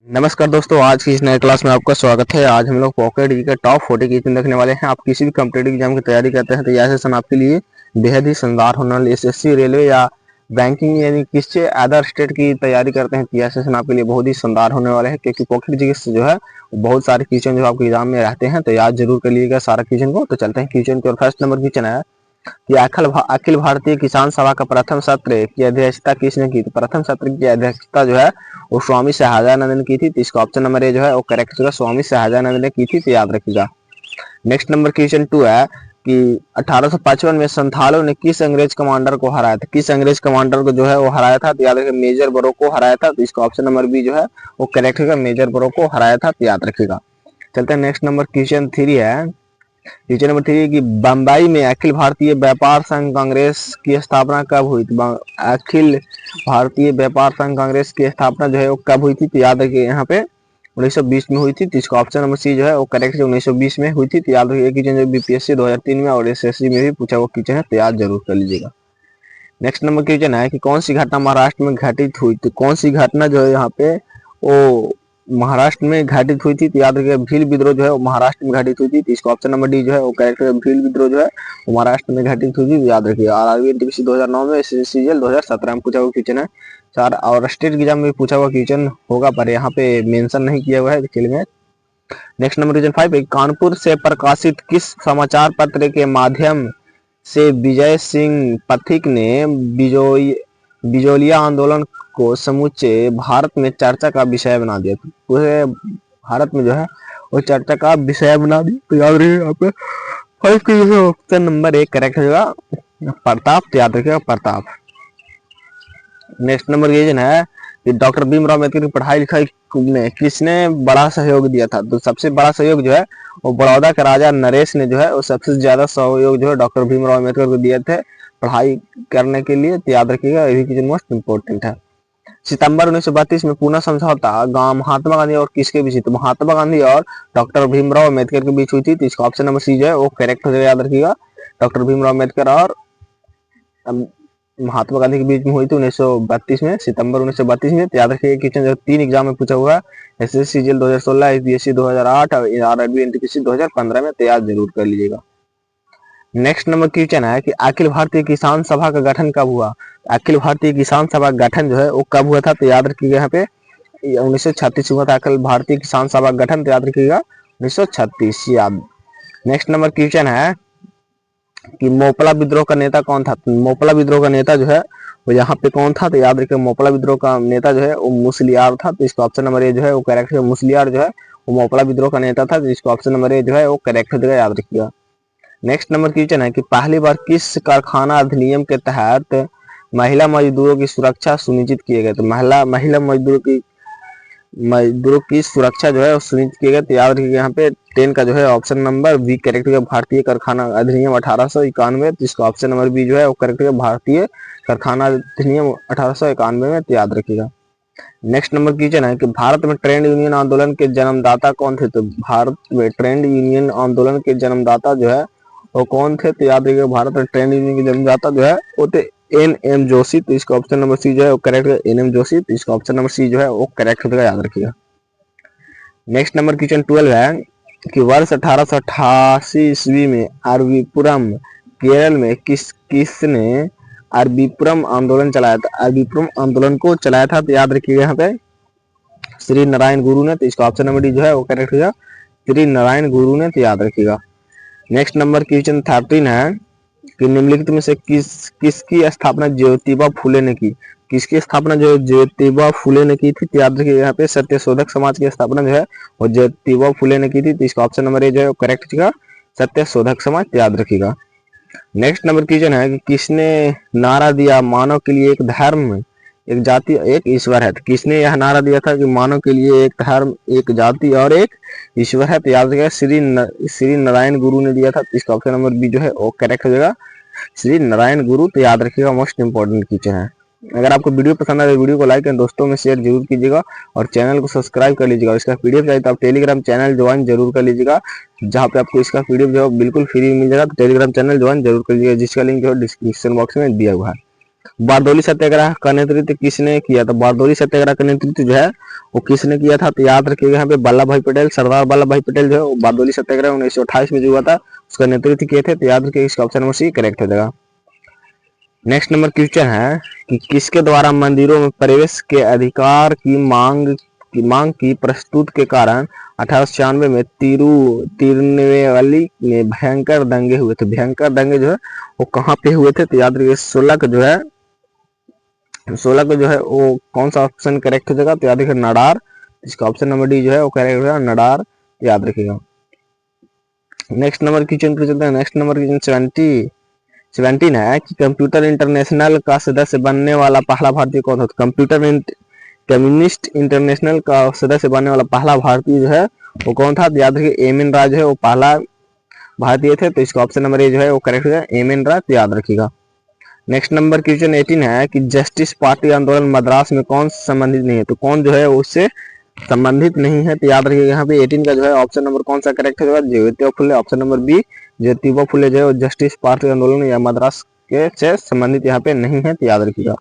नमस्कार दोस्तों, आज की इस नए क्लास में आपका स्वागत है। आज हम लोग पॉकेट जी के टॉप 40 क्वेश्चन देखने वाले हैं। आप किसी भी कॉम्पिटिटिव एग्जाम की तैयारी करते हैं तो यह सेशन आपके लिए बेहद ही शानदार होने वाला है। एसएससी, रेलवे या बैंकिंग यानी किसी अदर स्टेट की तैयारी करते हैं तो यह सेशन आपके लिए बहुत ही शानदार होने वाला है, क्योंकि पॉकेट जी से जो है बहुत सारे क्वेश्चन जो आपके एग्जाम में रहते हैं, तो याद जरूर कर लीजिएगा सारा क्वेश्चन को। तो चलते हैं क्वेश्चन की। और फर्स्ट नंबर क्वेश्चन है कि अखिल भारतीय किसान सभा का प्रथम सत्र की अध्यक्षता किसने की? तो प्रथम सत्र की अध्यक्षता जो है वो स्वामी शहजानंद ने की थी। तो इसका ऑप्शन नंबर ए जो है वो करेक्ट होगा, स्वामी शहजानंद ने की थी, तो याद रखिएगा। नेक्स्ट नंबर क्वेश्चन 2 है कि 1855 में संथालों ने किस अंग्रेज कमांडर को हराया था? किस अंग्रेज कमांडर को जो है वो हराया था? तो याद रखिए मेजर बरो को हराया था। तो इसका ऑप्शन नंबर बी जो है वो करेक्ट होगा, मेजर बरो को हराया था, तो याद रखिएगा। चलते हैं नेक्स्ट नंबर क्वेश्चन 3 है। क्वेश्चन नंबर 3 कि बम्बई में अखिल भारतीय व्यापार संघ कांग्रेस की स्थापना कब हुई थी? अखिल भारतीय व्यापार संघ कांग्रेस की स्थापना जो है वो कब हुई थी? तो याद रखिए यहाँ पे 1920 में हुई थी। तो इसका ऑप्शन नंबर सी जो है वो करेक्ट है, 1920 में हुई थी। तो याद रखिए क्वेश्चन जो बीपीएससी 2003 में और एसएससी में भी पूछा हुआ क्वेश्चन है, तो याद जरूर कर लीजिएगा। नेक्स्ट नंबर क्वेश्चन है कि कौन सी घटना महाराष्ट्र में घटित हुई? तो कौन सी घटना जो है यहाँ पे वो महाराष्ट्र में घटित हुई थी? तो याद रखिए भील विद्रोह जो है वो महाराष्ट्र में घटित हुई थी। तो इसका ऑप्शन नंबर डी जो है वो करेक्ट है, भील विद्रोह जो है वो महाराष्ट्र में घटित हुई थी, याद रखिए। आरआरबी एनटीपीसी 2009 में, सीजीएल 2017 में पूछा हुआ क्वेश्चन है चार, और स्टेट एग्जाम में पूछा हुआ क्वेश्चन होगा, पर यहाँ पे मेंशन नहीं किया हुआ है खेल में। नेक्स्ट नंबर क्वेश्चन 5, कानपुर से प्रकाशित किस समाचार पत्र के माध्यम से विजय सिंह पथिक ने बिजोलिया आंदोलन को समूचे भारत में चर्चा का विषय बना दिया? पूरे भारत में जो है वो चर्चा का विषय बना दिया, तो याद रखिए यहाँ पे फाइव के ऑप्शन नंबर एक करेक्ट होगा, प्रताप, तो याद रखिएगा प्रताप। नेक्स्ट नंबर क्वेश्चन है कि डॉक्टर भीमराव अम्बेडकर की पढ़ाई लिखाई में किसने बड़ा सहयोग दिया था? तो सबसे बड़ा सहयोग जो है वो बड़ौदा के राजा नरेश ने जो है वो सबसे ज्यादा सहयोग जो है डॉक्टर भीमराव अम्बेडकर को दिए थे पढ़ाई करने के लिए, तो याद रखिएगा ये क्वेश्चन मोस्ट इंपोर्टेंट है। सितंबर 1932 में पूना समझौता महात्मा गांधी और किसके बीच? तो महात्मा गांधी और डॉक्टर भीमराव अम्बेडकर के बीच हुई थी। तो इसका ऑप्शन नंबर सी जो है वो करेक्ट हो जाएगा, याद रखिएगा। डॉक्टर भीमराव अम्बेडकर और महात्मा गांधी के बीच में हुई थी 1932 में, सितंबर 1932 में। तो याद रखिए क्वेश्चन जो 3 एग्जाम में पूछा हुआ है, एसएससी सीजीएल 2016, यूपीएससी 2008 और आरआरबी एनटीपीसी 2015 में, तो याद जरूर कर लीजिएगा। नेक्स्ट नंबर क्वेश्चन है कि अखिल भारतीय किसान सभा का गठन कब हुआ? अखिल भारतीय किसान सभा का गठन जो है वो कब हुआ था? तो याद रखिएगा यहाँ पे 1936 हुआ था अखिल भारतीय किसान सभा का गठन, तो याद रखिएगा 1936, याद। नेक्स्ट नंबर क्वेश्चन है कि मोपला विद्रोह का नेता कौन था? मोपला विद्रोह का नेता जो है वो यहाँ पे कौन था? तो याद रखिए मोपला विद्रोह का नेता जो है वो मुसलियार था। तो इसका ऑप्शन नंबर ए जो है वो करेक्ट है, मुसलियार जो है वो मोपला विद्रोह का नेता था। तो इसका ऑप्शन नंबर ए जो है वो करेक्ट हो जाएगा, याद रखिएगा। नेक्स्ट नंबर क्वेश्चन है कि पहली बार किस कारखाना अधिनियम के तहत महिला मजदूरों की सुरक्षा सुनिश्चित किए गए? तो महिला मजदूरों की सुरक्षा जो है वो सुनिश्चित किए गए, तो याद रखिएगा यहाँ पे 10 का जो है ऑप्शन नंबर बी करेक्ट है, भारतीय कारखाना अधिनियम 1891। तो इसका ऑप्शन नंबर बी जो है वो करेक्ट है, भारतीय कारखाना अधिनियम 1891 में, तो याद रखिएगा। नेक्स्ट नंबर क्वेश्चन है कि भारत में ट्रेड यूनियन आंदोलन के जन्मदाता कौन थे? तो भारत में ट्रेड यूनियन आंदोलन के जन्मदाता जो है वो कौन थे? तो याद रखिएगा भारत में ट्रेड यूनियन के जन्मदाता जो है वो थे एन जोशी। तो इसका ऑप्शन नंबर सी जो है वो करेक्ट है, एन जोशी। तो इसका ऑप्शन नंबर सी जो है वो करेक्ट होगा, याद रखिएगा। नेक्स्ट नंबर क्वेश्चन 12 है कि वर्ष 1888 ईस्वी में अरबीपुरम केरल में किसने अरबीपुरम आंदोलन चलाया था? अरबीपुरम आंदोलन को चलाया था, तो याद रखिएगा यहाँ पे श्री नारायण गुरु ने। तो इसका ऑप्शन नंबर डी जो है वो करेक्ट होगा, श्री नारायण गुरु ने, तो याद रखिएगा। नेक्स्ट नंबर क्वेश्चन 13 है कि निम्नलिखित में से किसकी स्थापना ज्योतिबा फुले ने की? किसकी स्थापना जो ज्योतिबा फुले ने की थी? तो याद रखिएगा यहाँ पे सत्यशोधक समाज की स्थापना जो है वो ज्योतिबा फुले ने की थी। तो इसका ऑप्शन नंबर ए जो है वो करेक्ट होगा, सत्यशोधक समाज, तो याद रखिएगा। नेक्स्ट नंबर क्वेश्चन है कि किसने नारा दिया मानव के लिए एक धर्म एक जाति एक ईश्वर है? तो किसने यह नारा दिया था कि मानव के लिए एक धर्म एक जाति और एक ईश्वर है? तो याद रखिएगा श्री नारायण गुरु ने दिया था। तो इसका ऑप्शन नंबर बी जो है वो करेक्ट हो जाएगा, श्री नारायण गुरु, तो याद रखिएगा मोस्ट इंपोर्टेंट क्वेश्चन है। अगर आपको वीडियो पसंद आए तो वीडियो को लाइक एंड दोस्तों में शेयर जरूर कीजिएगा और चैनल को सब्सक्राइब कर लीजिएगा। इसका पीडीएफ चाहिए तो आप टेलीग्राम चैनल ज्वाइन जरूर कर लीजिएगा, जहाँ पे आपको इसका पीडीएफ जो है बिल्कुल फ्री मिल जाएगा। तो टेलीग्राम चैनल ज्वाइन जरूर कर लीजिएगा, जिसका लिंक जो है डिस्क्रिप्शन बॉक्स में दिया हुआ है। बारदौली सत्याग्रह का नेतृत्व किसने किया? तो बारदौली सत्याग्रह का नेतृत्व जो है वो किसने किया था? तो याद रखिएगा यहाँ पे वल्लभ भाई पटेल, सरदार वल्लभ भाई पटेल जो है वो बारदौली सत्याग्रह 1928 में जो हुआ था उसका नेतृत्व किए थे। तो याद रखिएगा इसका ऑप्शन नंबर सी करेक्ट हो जाएगा। नेक्स्ट नंबर क्वेश्चन है कि किसके द्वारा मंदिरों में प्रवेश के अधिकार की मांग की प्रस्तुत के कारण 1896 में तिरुनेलवेली में भयंकर दंगे हुए थे। भयंकर दंगे जो है वो कहाँ पे हुए थे? तो याद रखिए 16 का जो है वो कौन सा ऑप्शन करेक्ट हो जाएगा? तो याद रखिए नडार। इसका ऑप्शन नंबर डी जो है वो करेक्ट हो जाएगा नडार, याद रखिएगा। नेक्स्ट नंबर क्वेश्चन पे चलते हैं। नेक्स्ट नंबर क्वेश्चन 17 है कि कंप्यूटर इंटरनेशनल का सदस्य बनने वाला पहला भारतीय कौन था? कम्युनिस्ट इंटरनेशनल का सदस्य बनने वाला पहला भारतीय जो है वो कौन था? तो याद रखिए एम एन राय जो है वो पहला भारतीय थे। तो इसका ऑप्शन नंबर ए जो है वो करेक्ट हो जाएगा एम एन राय, तो याद रखिएगा। नेक्स्ट नंबर क्वेश्चन 18 है कि जस्टिस पार्टी आंदोलन मद्रास में कौन संबंधित नहीं है? तो कौन जो है उससे संबंधित नहीं है? तो याद रखिएगा यहाँ पे 18 का जो है ऑप्शन नंबर कौन सा करेक्ट हो जाएगा? Jyotiba Phule, option number B Jyotiba Phule जो है जस्टिस पार्टी आंदोलन या मद्रास के से संबंधित यहाँ पे नहीं है, तो याद रखिएगा।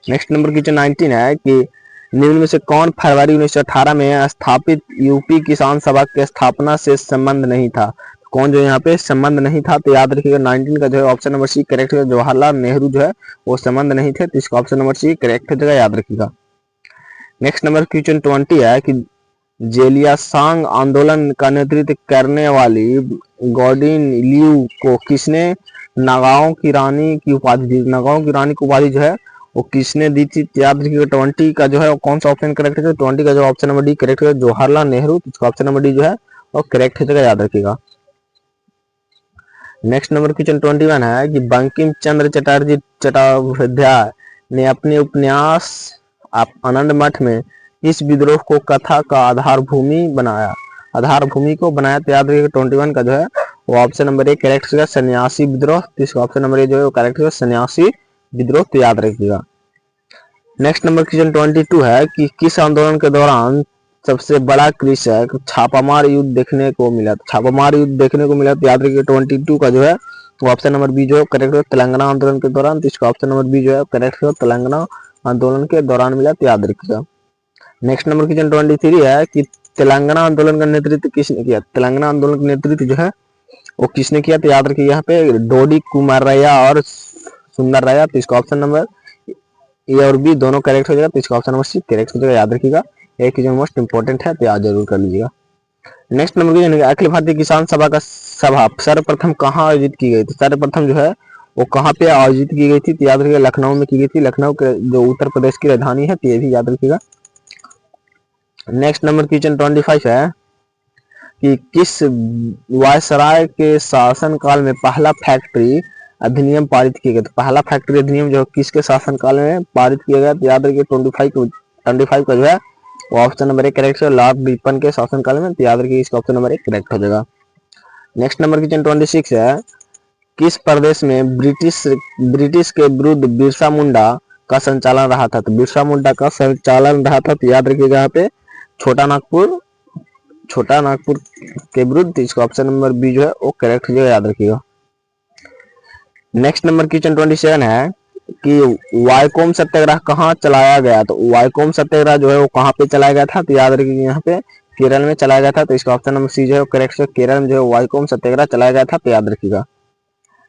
नेक्स्ट नंबर क्वेश्चन 19 है कि निम्न में से कौन फरवरी 1918 में स्थापित यूपी किसान सभा के स्थापना से संबंध नहीं था? कौन जो यहाँ पे संबंध नहीं था? तो याद रखिएगा 19 का जो है ऑप्शन नंबर सी करेक्ट है, जवाहरलाल नेहरू जो है वो संबंध नहीं थे। तो इसका ऑप्शन नंबर सी करेक्ट हो जाएगा, याद रखिएगा। नेक्स्ट नंबर क्वेश्चन 20 है कि जेलियांग आंदोलन का नेतृत्व करने वाली गॉर्डिन लियू को किसने नागाओं की रानी की उपाधि दी? नागाओं की रानी की उपाधि जो है वो किसने दी थी? याद रखिएगा 20 का जो है वो कौन सा ऑप्शन करेक्ट है? 20 का जो ऑप्शन नंबर डी करेक्ट है, जवाहरलाल नेहरू। इसका ऑप्शन नंबर डी जो है वो करेक्ट हो जाएगा, याद रखिएगा। नेक्स्ट नंबर क्वेश्चन 21 है कि बंकिम चंद्र चटर्जी चट्टोपाध्याय ने अपने उपन्यास आनंद मठ में इस विद्रोह को कथा का आधारभूमि को बनाया। तो याद रखिएगा 21 का जो है वो ऑप्शन नंबर ए करेक्ट होगा सन्यासी विद्रोह। तो इसका ऑप्शन नंबर ए जो है वो करेक्ट होगा सन्यासी विद्रोह, तो याद रखिएगा। नेक्स्ट नंबर क्वेश्चन 22 है कि किस आंदोलन के दौरान सबसे बड़ा कृषक छापामार युद्ध देखने को मिला? छापामार युद्ध देखने को मिला, तो याद रखिए 22 का जो है वो ऑप्शन नंबर बी जो है करेक्ट है तेलंगाना आंदोलन के दौरान। तो इसका ऑप्शन नंबर बी जो है करेक्ट है तेलंगाना आंदोलन के दौरान मिला, तो याद रखिएगा। नेक्स्ट नंबर क्वेश्चन 23 है कि तेलंगाना आंदोलन का नेतृत्व किसने किया? तेलंगाना आंदोलन का नेतृत्व जो है वो किसने किया? तो याद रखिए यहाँ पे डोडी कुमारैया और सुंदरराया। तो इसका ऑप्शन नंबर ए और बी दोनों करेक्ट हो जाएगा। तो इसका ऑप्शन नंबर सी करेक्ट हो जाएगा, याद रखिएगा। एक क्वेश्चन मोस्ट इंपोर्टेंट है, तो याद जरूर कर लीजिएगा। Next number question Akhil Bharatiya किसान सभा का सभा सर्वप्रथम कहाँ आयोजित की गई थी? सर्वप्रथम जो है वो कहाँ पे आयोजित की गई थी? तो याद रखिएगा लखनऊ में की गई थी। लखनऊ के जो उत्तर प्रदेश की राजधानी है, तो ये भी याद रखिएगा। नेक्स्ट नंबर क्वेश्चन 25 है कि किस वायसराय के शासन काल में पहला फैक्ट्री अधिनियम पारित किया गया? तो पहला फैक्ट्री अधिनियम जो किसके शासन काल में पारित किया गया? तो याद रखिए 25 का जो है वो ऑप्शन नंबर 1 करेक्ट है लॉर्ड रिपन के शासन काल में। तो याद रखिए इसका ऑप्शन नंबर 1 करेक्ट हो जाएगा। नेक्स्ट नंबर क्वेश्चन 26 है किस प्रदेश में ब्रिटिश के विरुद्ध बिरसा मुंडा का संचालन रहा था? तो बिरसा मुंडा का संचालन रहा था, तो याद रखिएगा यहाँ पे छोटा नागपुर के विरुद्ध। इसका ऑप्शन नंबर बी जो है वो करेक्ट हो जाएगा, याद रखिएगा। नेक्स्ट नंबर क्वेश्चन 27 है कि वायकोम सत्याग्रह कहाँ चलाया गया? तो वायकोम सत्याग्रह जो है वो कहाँ पे चलाया गया था? तो याद रखिए यहाँ पे केरल में चलाया गया था। तो इसका ऑप्शन नंबर सी जो है करेक्ट है, केरल में जो है वायकोम सत्याग्रह चलाया गया था, तो याद रखिएगा।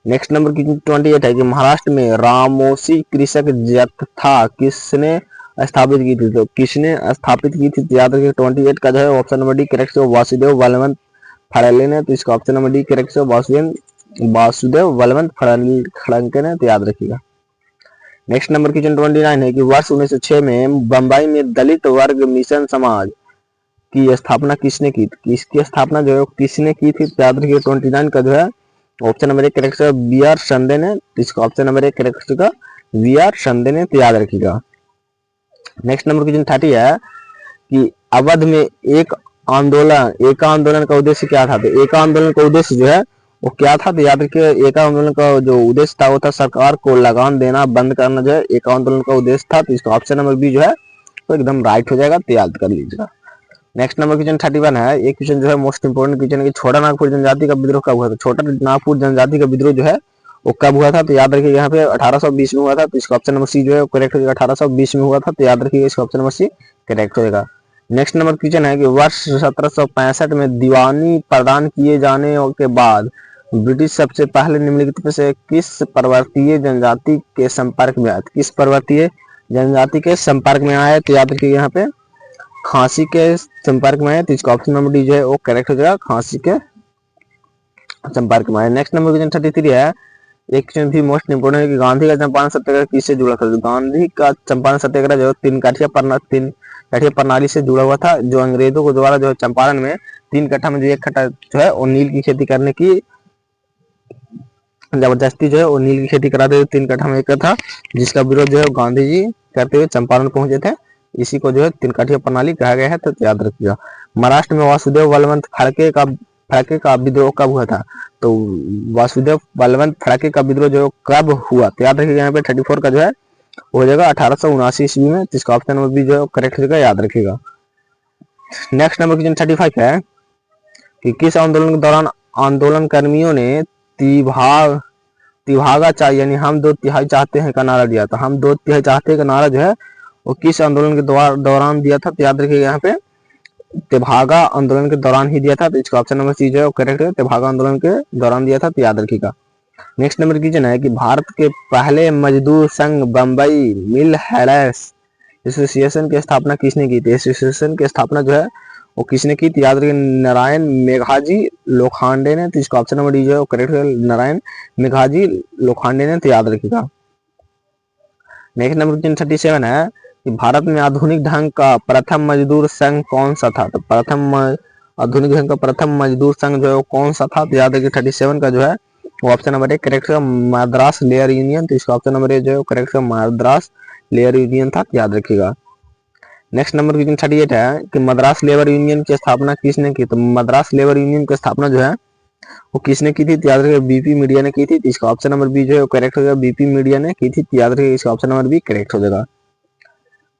नेक्स्ट नंबर की 28 है कि महाराष्ट्र में रामोसी कृषक जत्था किसने स्थापित की थी? तो किसने स्थापित की थी? तो याद रखिए 28 का जो है ऑप्शन नंबर डी करेक्ट है वासुदेव बलवंत फड़के ने। तो इसका ऑप्शन नंबर डी करेक्ट है वासुदेव बलवंत फड़के ने, तो याद रखिएगा। नेक्स्ट नंबर क्वेश्चन 29 है कि वर्ष 1906 में बंबई में दलित वर्ग मिशन समाज की स्थापना किसने की? इसकी स्थापना जो है किसने की थी? तो याद रखिए 29 का जो है ऑप्शन नंबर 1 करेक्ट है बी आर संडे ने। इसका ऑप्शन नंबर 1 करेक्ट होगा वी आर संडे ने, तो याद रखिएगा। नेक्स्ट नंबर क्वेश्चन 30 है कि अवध में एक आंदोलन का उद्देश्य क्या था? तो एक आंदोलन का उद्देश्य जो है वो क्या था? तो याद रखिए एक आंदोलन का जो उद्देश्य था वो था सरकार को लगान देना बंद करना, जो है एक आंदोलन का उद्देश्य था। तो इसका ऑप्शन नंबर बी जो है वो एकदम राइट हो जाएगा, तो याद कर लीजिएगा। नेक्स्ट नंबर क्वेश्चन 31 है। एक क्वेश्चन जो है मोस्ट इंपोर्टेंट क्वेश्चन है कि छोटा नागपुर जनजाति का विद्रोह कब हुआ था? छोटा नागपुर जनजाति का विद्रोह जो है वो कब हुआ था? तो याद रखिएगा यहाँ पे 1820 में हुआ था, तो इसका ऑप्शन नंबर सी जो है करेक्ट हो जाएगा। 1820 में हुआ था, तो याद रखिएगा इसका ऑप्शन नंबर सी करेक्ट हो जाएगा। नेक्स्ट नंबर क्वेश्चन है कि वर्ष 1765 में दीवानी प्रदान किए जाने के बाद ब्रिटिश सबसे पहले निम्नलिखित में से किस पर्वतीय जनजाति के संपर्क में आया? किस पर्वतीय जनजाति के संपर्क में आया? तो याद रखिए यहाँ पे खांसी के संपर्क में आया, तो इसका ऑप्शन नंबर डी जो है वो करेक्ट हो जाएगा, खांसी के संपर्क में आया। नेक्स्ट नंबर क्वेश्चन 33 है, एक क्वेश्चन भी मोस्ट इंपोर्टेंट है कि गांधी का चंपारण सत्याग्रह किससे जुड़ा था? गांधी का चंपारण सत्याग्रह जो तीन काठिया प्रणाली से जुड़ा हुआ था, जो अंग्रेजों को द्वारा जो चंपारण में 3 कट्ठा में जो 1 कट्ठा जो है वो नील की खेती करने की जबरदस्ती जो है वो नील की खेती करा दे, 3 कट्ठा में 1 कट्ठा, जिसका विरोध जो है गांधी जी करते हुए चंपारण पहुंचे थे। इसी को जो है 3 काठिया प्रणाली कहा गया है, तो याद रखिएगा। महाराष्ट्र में वासुदेव बलवंत फड़के का विद्रोह कब हुआ था? तो वासुदेव बलवंत फड़के का विद्रोह जो कब हुआ? तो याद रखिएगा यहाँ पे 34 का जो है हो जाएगा 1879 ईस्वी में, जिसका ऑप्शन नंबर बी जो है करेक्ट हो जाएगा, याद रखिएगा। नेक्स्ट नंबर क्वेश्चन 35 है कि किस आंदोलन के दौरान आंदोलन कर्मियों ने तिभागा चाहिए यानी हम 2/3 चाहते हैं का नारा दिया था? हम 2/3 चाहते हैं का नारा जो है वो किस आंदोलन के दौरान दिया था? तो याद रखिएगा यहाँ पे तिभागा आंदोलन के दौरान ही दिया था, तो इसका ऑप्शन नंबर सी जो है करेक्ट है, तिभागा आंदोलन के दौरान दिया था, तो याद रखिएगा। नेक्स्ट नंबर क्वेश्चन है कि भारत के पहले मजदूर संघ बम्बई मिल हेडर्स एसोसिएशन की स्थापना किसने की थी? एसोसिएशन की स्थापना जो है वो किसने की थी? याद रखिए नारायण मेघाजी लोखंडे ने, तो इसका ऑप्शन नंबर डी जो है करेक्ट है, नारायण मेघाजी लोखंडे ने, तो याद रखिएगा। नेक्स्ट नंबर क्वेश्चन 37 है कि भारत में आधुनिक ढंग का प्रथम मजदूर संघ कौन सा था? तो आधुनिक ढंग का प्रथम मजदूर संघ जो है वो कौन सा था? तो याद रखिए 37 का जो है वो ऑप्शन नंबर ए करेक्ट है, मद्रास लेबर यूनियन, तो इसका ऑप्शन नंबर ए जो है करेक्ट है, मद्रास लेबर यूनियन था, याद रखिएगा। नेक्स्ट नंबर क्वेश्चन 38 है कि मद्रास लेबर यूनियन की स्थापना किसने की? तो मद्रास लेबर यूनियन की स्थापना जो है वो किसने की थी? तो याद रखिए बीपी मीडिया ने की थी, तो इसका ऑप्शन नंबर बी जो है करेक्ट हो जाएगा, बीपी मीडिया ने की थी, तो याद रखिए इसका ऑप्शन नंबर बी करेक्ट हो जाएगा।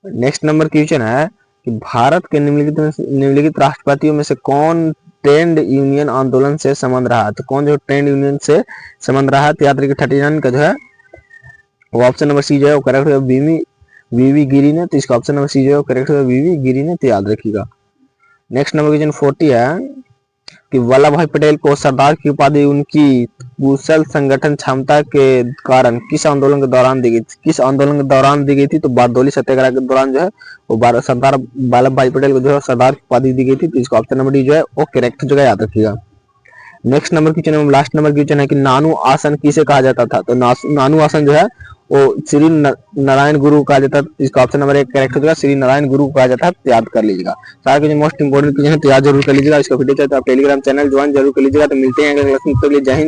नेक्स्ट नंबर क्वेश्चन है कि भारत के निम्नलिखित राष्ट्रपतियों में से कौन ट्रेड यूनियन आंदोलन से संबंध रहा? तो कौन जो ट्रेड यूनियन से संबंध रहा? तो याद रखिए 39 का जो है वो ऑप्शन नंबर सी जो है वो करेक्ट है, वीवी गिरी ने, तो इसका ऑप्शन नंबर सी जो है करेक्ट है, वीवी गिरी ने, तो याद रखिएगा। नेक्स्ट नंबर क्वेश्चन 40 है कि वल्लभ भाई पटेल को सरदार की उपाधि उनकी कुशल संगठन क्षमता के कारण किस आंदोलन के दौरान दी गई थी? किस आंदोलन के दौरान दी गई थी? तो बारडोली सत्याग्रह के दौरान जो है वो सरदार वल्लभ भाई पटेल को जो है सरदार की उपाधि दी गई थी, तो इसका ऑप्शन नंबर डी जो है वो करेक्ट जगह याद रखिएगा। Next number question last number question है कि नानू आसन किसे कहा जाता था? तो नानू आसन जो है वो श्री नारायण गुरु कहा जाता है, इसका ऑप्शन नंबर 1 करेक्ट हो जाएगा, श्री नारायण गुरु कहा जाता है, तो याद कर लीजिएगा। सारे क्वेश्चन मोस्ट इंपोर्टेंट क्वेश्चन है, तो याद जरूर कर लीजिएगा। इसका वीडियो चाहे तो आप टेलीग्राम चैनल ज्वाइन जरूर कर लीजिएगा। तो मिलते हैं अगले क्लास में, तो जय हिंद।